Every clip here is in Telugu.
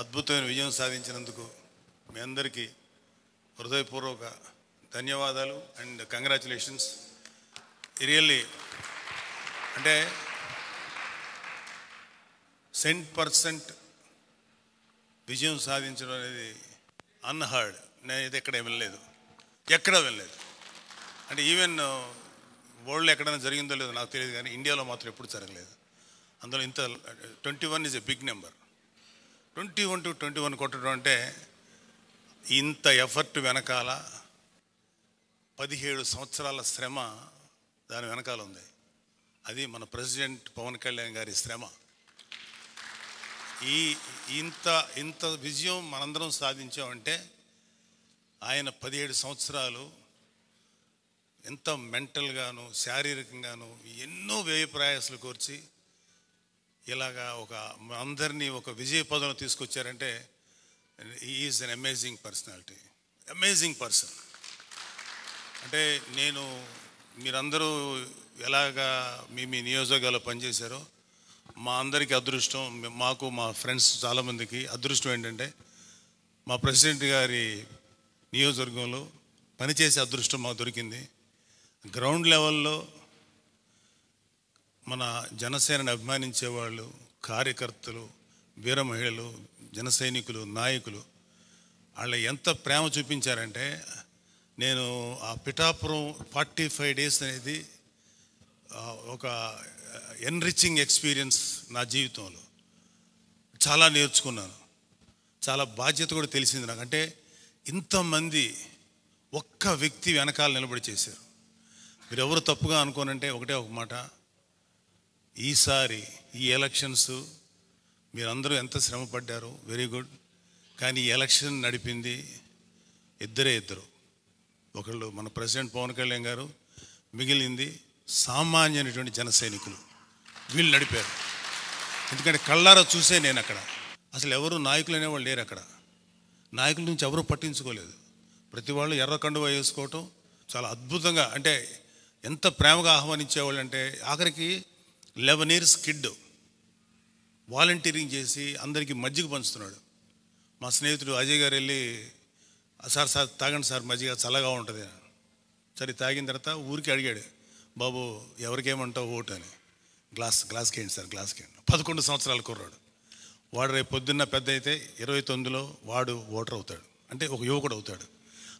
అద్భుతమైన విజయం సాధించినందుకు మీ అందరికీ హృదయపూర్వక ధన్యవాదాలు అండ్ కంగ్రాచులేషన్స్. రియల్లీ అంటే 100% విజయం సాధించడం అనేది అన్హర్డ్. నేను ఇది ఎక్కడ వినలేదు, అంటే ఈవెన్ వరల్డ్లో ఎక్కడైనా జరిగిందో లేదో నాకు తెలియదు, కానీ ఇండియాలో మాత్రం ఎప్పుడు జరగలేదు. అందులో ఇంత 21 is a big number. 21 to 21 కొట్టడం అంటే ఇంత ఎఫర్ట్ వెనకాల 17 సంవత్సరాల శ్రమ దాని వెనకాల ఉంది. అది మన ప్రెసిడెంట్ పవన్ కళ్యాణ్ గారి శ్రమ. ఇంత విజయం మనందరం సాధించామంటే ఆయన 17 సంవత్సరాలు ఎంత మెంటల్గాను శారీరకంగాను ఎన్నో వ్యయ ప్రయాసాలు కోర్చి ఇలాగా అందరినీ ఒక విజయ పదంలో తీసుకొచ్చారంటే is an amazing personality, amazing person. అంటే మీరందరూ ఎలాగా మీ నియోజకవర్గాల్లో పనిచేశారో మా అందరికీ అదృష్టం, మాకు మా ఫ్రెండ్స్ చాలామందికి అదృష్టం ఏంటంటే మా ప్రెసిడెంట్ గారి నియోజకవర్గంలో పనిచేసే అదృష్టం మాకు దొరికింది. గ్రౌండ్ లెవెల్లో మన జనసేనని అభిమానించేవాళ్ళు, కార్యకర్తలు, వీర మహిళలు, జన సైనికులు, నాయకులు వాళ్ళు ఎంత ప్రేమ చూపించారంటే నేను ఆ పిఠాపురం 45 days అనేది ఒక ఎన్రిచింగ్ ఎక్స్పీరియన్స్ నా జీవితంలో. చాలా నేర్చుకున్నాను, చాలా బాధ్యత కూడా తెలిసింది నాకు. అంటే ఇంతమంది ఒక్క వ్యక్తి వెనకాల నిలబడి చేశారు. మీరు ఎవరు తప్పుగా అనుకోనంటే ఒకటే ఒక మాట, ఈసారి ఈ ఎలక్షన్స్ మీరందరూ ఎంత శ్రమ పడ్డారు, వెరీ గుడ్. కానీ ఈ ఎలక్షన్ నడిపింది ఇద్దరు. ఒకళ్ళు మన ప్రెసిడెంట్ పవన్ కళ్యాణ్ గారు, మిగిలింది సామాన్యమైనటువంటి జన సైనికులు. వీళ్ళు నడిపారు. ఎందుకంటే కళ్ళారా చూసే నేను అక్కడ అసలు ఎవరు నాయకులు అనేవాళ్ళు లేరు. అక్కడ నాయకుల నుంచి ఎవరూ పట్టించుకోలేదు. ప్రతి వాళ్ళు ఎర్ర కండువా వేసుకోవటం చాలా అద్భుతంగా, అంటే ఎంత ప్రేమగా ఆహ్వానించేవాళ్ళు అంటే ఆఖరికి 11 years కిడ్ వాలంటీరింగ్ చేసి అందరికీ మజ్జిగ పంచుతున్నాడు. మా స్నేహితుడు అజయ్ గారు వెళ్ళి సార్ తాగండి సార్ మజ్జిగ చల్లగా ఉంటుంది. సరే తాగిన తర్వాత ఊరికి అడిగాడు, బాబు ఎవరికేమంటావు ఓటు అని. గ్లాస్కి ఏంటి సార్, గ్లాస్కి ఏంటి. 11 సంవత్సరాల కుర్రాడు వాడు. రేపు పొద్దున్న పెద్ద అయితే 29లో వాడు ఓటర్ అవుతాడు, అంటే ఒక యువకుడు అవుతాడు.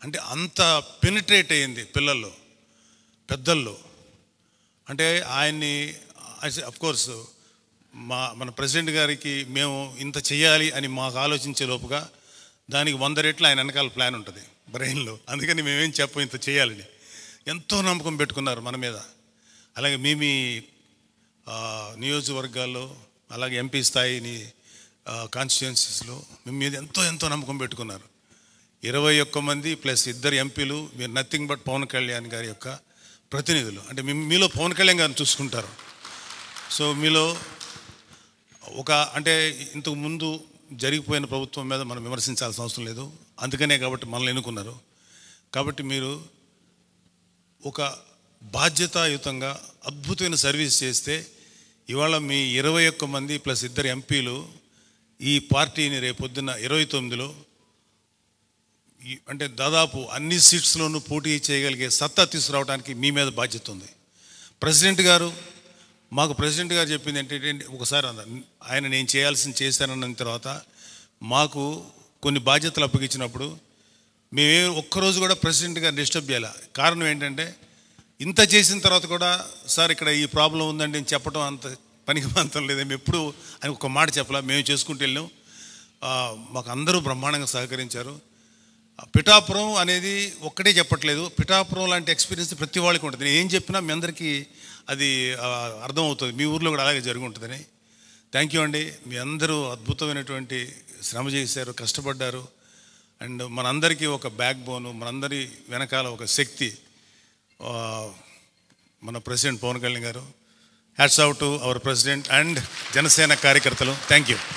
అంటే అంత పెనిట్రేట్ అయ్యింది పిల్లల్లో, పెద్దల్లో. అంటే ఆయన్ని అఫ్కోర్స్ మన ప్రెసిడెంట్ గారికి మేము ఇంత చేయాలి అని మాకు ఆలోచించే లోపుగా దానికి 100 రెట్లు ఆయన వెనకాల ప్లాన్ ఉంటుంది బ్రెయిన్లో. అందుకని మేమేం చెప్పం ఇంత చేయాలని. ఎంతో నమ్మకం పెట్టుకున్నారు మన మీద. అలాగే మీ నియోజకవర్గాల్లో, అలాగే ఎంపీ స్థాయిని కాన్స్టిట్యుయెన్సీస్లో మీ మీద ఎంతో నమ్మకం పెట్టుకున్నారు. 21 మంది ప్లస్ 2 ఎంపీలు. మీరు నథింగ్ బట్ పవన్ కళ్యాణ్ గారి యొక్క ప్రతినిధులు. అంటే మీలో పవన్ కళ్యాణ్ గారిని చూసుకుంటారు. సో మీలో అంటే ఇంతకు ముందు జరిగిపోయిన ప్రభుత్వం మీద మనం విమర్శించాల్సిన అవసరం లేదు. అందుకనే కాబట్టి మనల్ని ఎన్నుకున్నారు. కాబట్టి మీరు ఒక బాధ్యతాయుతంగా అద్భుతమైన సర్వీస్ చేస్తే ఇవాళ మీ 21 మంది ప్లస్ 2 ఎంపీలు ఈ పార్టీని రేపొద్దున్న 29లో అంటే దాదాపు అన్ని సీట్స్లోనూ పోటీ చేయగలిగే సత్తా తీసుకురావడానికి మీ మీద బాధ్యత ఉంది. ప్రెసిడెంట్ గారు చెప్పింది ఏంటంటే, ఒకసారి ఆయన నేను చేశానన్న తర్వాత మాకు కొన్ని బాధ్యతలు అప్పగించినప్పుడు మేమే ఒక్కరోజు కూడా ప్రెసిడెంట్ గారు డిస్టర్బ్ చేయాలి. కారణం ఏంటంటే ఇంత చేసిన తర్వాత కూడా సార్ ఇక్కడ ఈ ప్రాబ్లం ఉందండి అని చెప్పడం అంత పనికి మాత్రం లేదు. మేము ఎప్పుడు అని ఒక మాట చెప్పాలా, మేము చేసుకుంటూ వెళ్ళాం. మాకు అందరూ బ్రహ్మాండంగా సహకరించారు. పిఠాపురం అనేది ఒక్కటే చెప్పట్లేదు, పిఠాపురం లాంటి ఎక్స్పీరియన్స్ ప్రతి వాళ్ళకి ఉంటుంది. నేను ఏం చెప్పినా మీ అందరికీ అది అర్థమవుతుంది. మీ ఊర్లో కూడా అలాగే జరిగి ఉంటుందని. థ్యాంక్ యూ అండి. మీ అందరూ అద్భుతమైనటువంటి శ్రమ చేశారు, కష్టపడ్డారు. అండ్ మనందరికీ ఒక బ్యాక్ బోను, మనందరి వెనకాల ఒక శక్తి మన president Pawan Kalyan garu. Hats off to our president and Janasena కార్యకర్తలు. Thank you.